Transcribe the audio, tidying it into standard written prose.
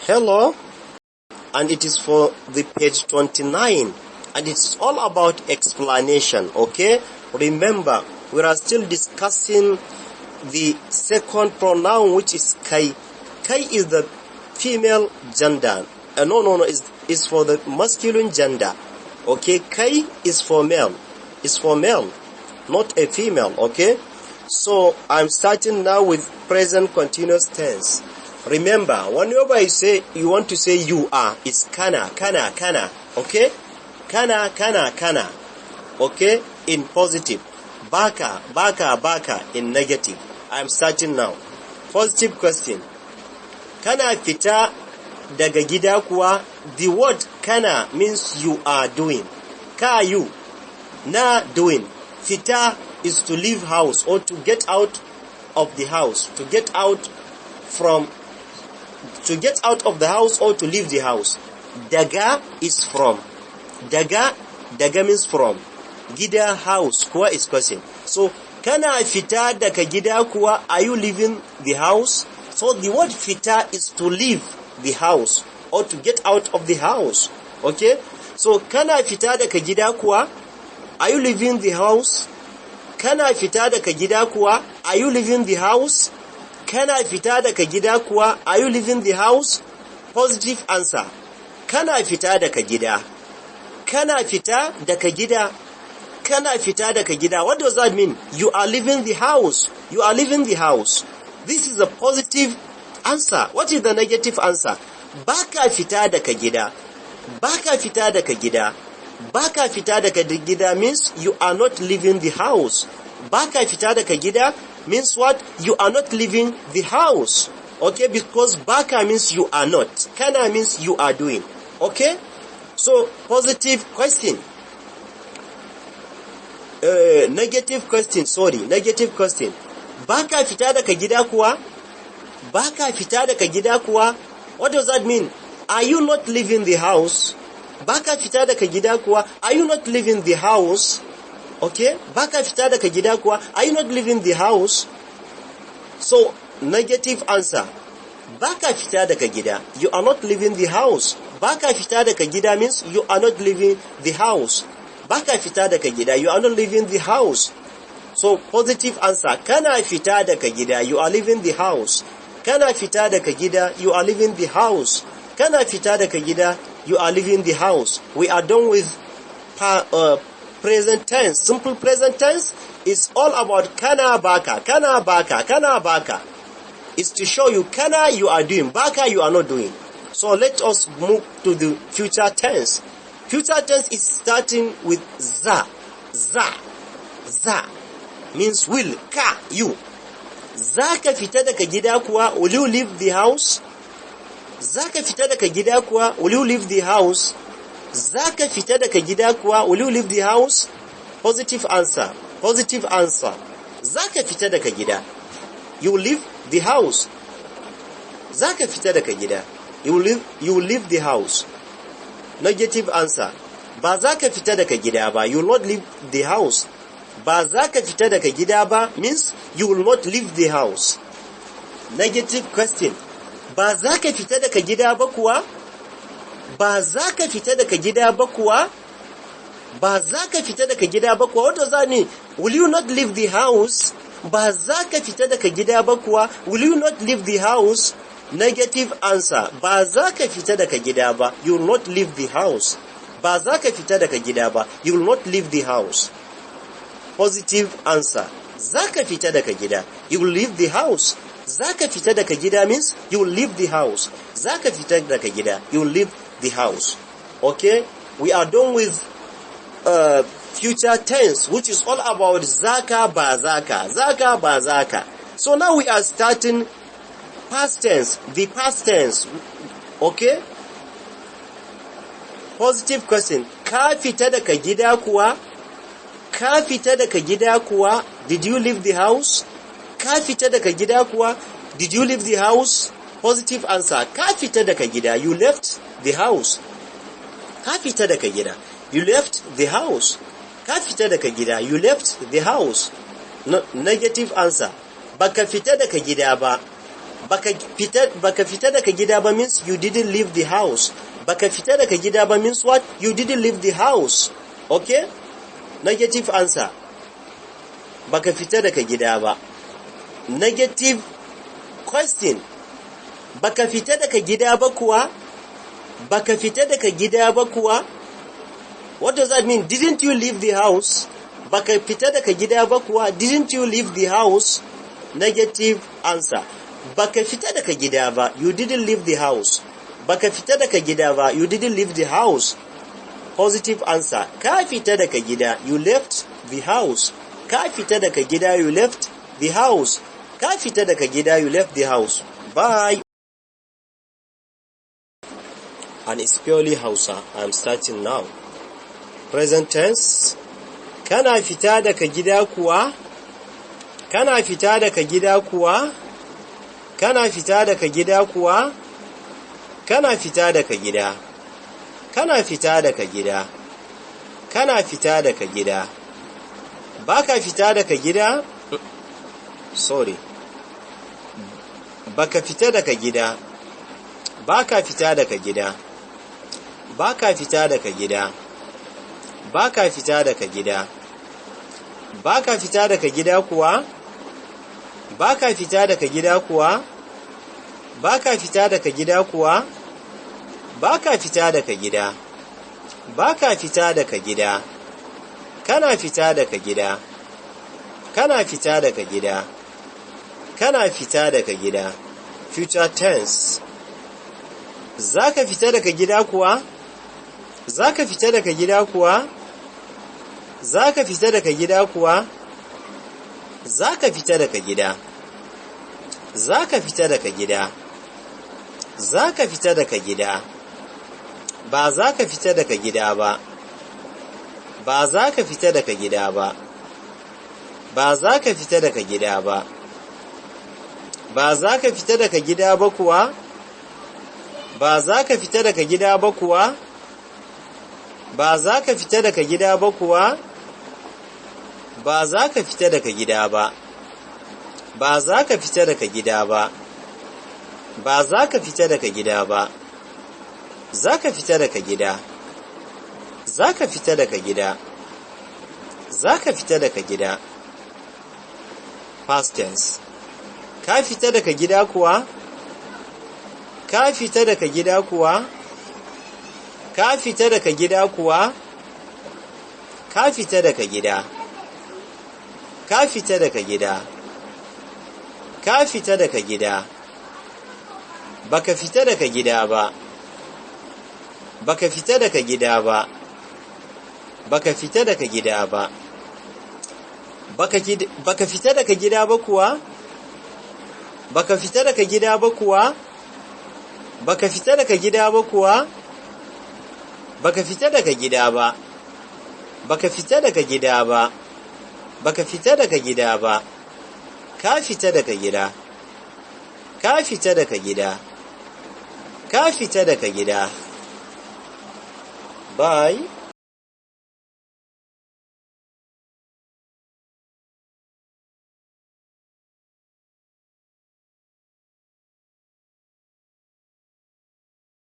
Hello, and it is for the page 29, and it's all about explanation. Okay, remember we are still discussing the second pronoun, which is kai. Kai is the female gender. No, is for the masculine gender. Okay, kai is for male. It's for male, not a female. Okay, so I'm starting now with present continuous tense. Remember, whenever you want to say you are, it's kana. Okay, kana. Okay, in positive. Baka in negative. I'm starting now. Positive question. Kana fita daga gida kuwa? The word kana means you are doing. Ka you, na doing. Fita is to leave house or to get out of the house. To get out of the house or to leave the house. Daga is from. Daga means from. Gida, house, kuwa is question. So, kana fita daga gida kuwa? Are you leaving the house? So the word fita is to leave the house or to get out of the house. Okay? So, kana fita daga gida kuwa? Are you leaving the house? Kana fita daga gida kuwa? Are you leaving the house? Kana fita daga gida kuwa? Are you leaving the house? Positive answer. Kana fita daga gida. Kana fita daga gida. Kana fita daga gida. What does that mean? You are leaving the house. You are leaving the house. This is a positive answer. What is the negative answer? Baka fita daga gida. Baka fita daga gida. Baka fita daga gida means you are not leaving the house. Baka fita daga gida means what? You are not leaving the house. Okay, because baka means you are not. Kana means you are doing. Okay? So, positive question. Negative question. Baka fita daga gida kuwa? Baka fita daga gida kuwa? What does that mean? Are you not leaving the house? Baka fita daga gida kuwa? Are you not leaving the house? Okay? Baka fita daga gida kuwa? Are you not leaving the house? So, negative answer. Baka fita daga gida. You are not leaving the house. Baka fita daga gida means you are not leaving the house. Baka fita daga gida. You are not leaving the house. So, positive answer. Kana fita daga gida. You are leaving the house. Kana fita daga gida. You are leaving the house. Kana fita daga gida. You are leaving the house. We are done with present tense. Simple present tense is all about kana baka. It's to show you kana you are doing, baka you are not doing. So let us move to the future tense. Future tense is starting with za. Za means will, ka, you. Zaka fita daga gida kuwa? Will you leave the house? Zaka fita daga gida kuwa? Will you leave the house? Zaka fita daga gida kuwa? Will you leave the house? Positive answer. Zaka fita daga gida. You will leave the house. Zaka fita daga gida. You will leave the house. Negative answer. Ba zaka fita daga gida ba. You will not leave the house. Ba zaka fita daga gida ba means you will not leave the house. Negative question. Ba zaka fita daga gida ba kuwa? Ba zaka fita daga gida ba kuwa? Ba zaka fita daga gida ba kuwa? What does that mean? Will you not leave the house? Ba zaka fita daga gida ba kuwa? Will you not leave the house? Negative answer. Ba zaka fita daga gida ba. You will not leave the house. Ba zaka fita daga gida ba. You will not leave the house. Positive answer. Zaka fita daga gida. You will leave the house. Zaka fita daga gida means you will leave the house. Zaka fita daga gida. You will leave the house. Okay? We are done with future tense, which is all about zaka ba zaka. So now we are starting past tense, the past tense. Okay? Positive question. Ka fita daga gida kuwa? Ka fita daga gida kuwa? Did you leave the house? Ka fita daga gida kuwa? Did you leave the house? Positive answer. Ka fita daga gida. You left the house. Ka fita daga gida. You left the house. Ka fita daga gida. You left the house. No, negative answer. Baka fita daga gida ba. Baka fita daga gida ba means you didn't leave the house. Baka fita daga gida ba means what? You didn't leave the house. Okay? Negative answer. Baka fita daga gida ba. Negative question. Baka fita daga gida ba kuwa? Baka fita daga gida ba kuwa? What does that mean? Didn't you leave the house? Baka fita daga gida ba kuwa? Didn't you leave the house? Negative answer. Baka fita daga gida ba. You didn't leave the house. Baka fita daga gida ba. You didn't leave the house. Positive answer. Ka fita daga gida. You left the house. Ka fita daga gida. You left the house. Ka fita daga gida. You left the house. Bye. And it's purely Hausa. I'm starting now. Present tense. Kana fita daga gida kuwa? Kana fita daga gida kuwa? Kana fita daga gida kuwa? Kana fita daga gida. Kana fita daga gida. Kana fita daga gida. Baka fita daga gida? Sorry. Baka fita daga gida. Baka fita daga gida. Baka fita daga gida. Baka fita daga gida. Baka fita daga gida kuwa? Baka fita daga gida kuwa? Baka fita daga gida kuwa? Baka fita daga gida. Baka fita daga gida. Kana fita daga gida. Kana fita daga gida. Kana fita daga gida. Future tense. Zaka fita daga gida kuwa? Zaka fita daga gida kuwa? Zaka fita daga gida kuwa? Zaka fita daga gida. Zaka fita daga gida. Zaka fita daga gida. Ba zaka fita daga gida ba. Ba zaka fita daga gida ba. Ba zaka fita daga gida ba. Ba zaka fita daga gida ba kuwa? Ba zaka fita daga gida ba kuwa? Ba zaka fita daga gida ba kuwa? Ba zaka fita daga gida ba. Ba zaka fita daga gida ba. Ba zaka fita daga gida ba. Zaka fita daga gida. Zaka fita daga gida. Zaka fita daga gida. Past tense. Ka fita daga gida kuwa? Ka fita daga gida kuwa? Ka fita daga gida kuwa? Ka fita daga gida. Ka fita daga gida. Ka fita daga gida. Baka fita daga gida ba. Baka fita daga gida ba. Baka fita daga gida ba. Baka fita daga gida ba kuwa? Baka fita daga gida ba kuwa? Baka fita daga gida ba kuwa? Baka fita daga gida ba. Baka fita daga gida ba. Baka fita daga gida ba. Ka fita daga gida. Ka fita daga gida. Ka fita daga gida. Bye.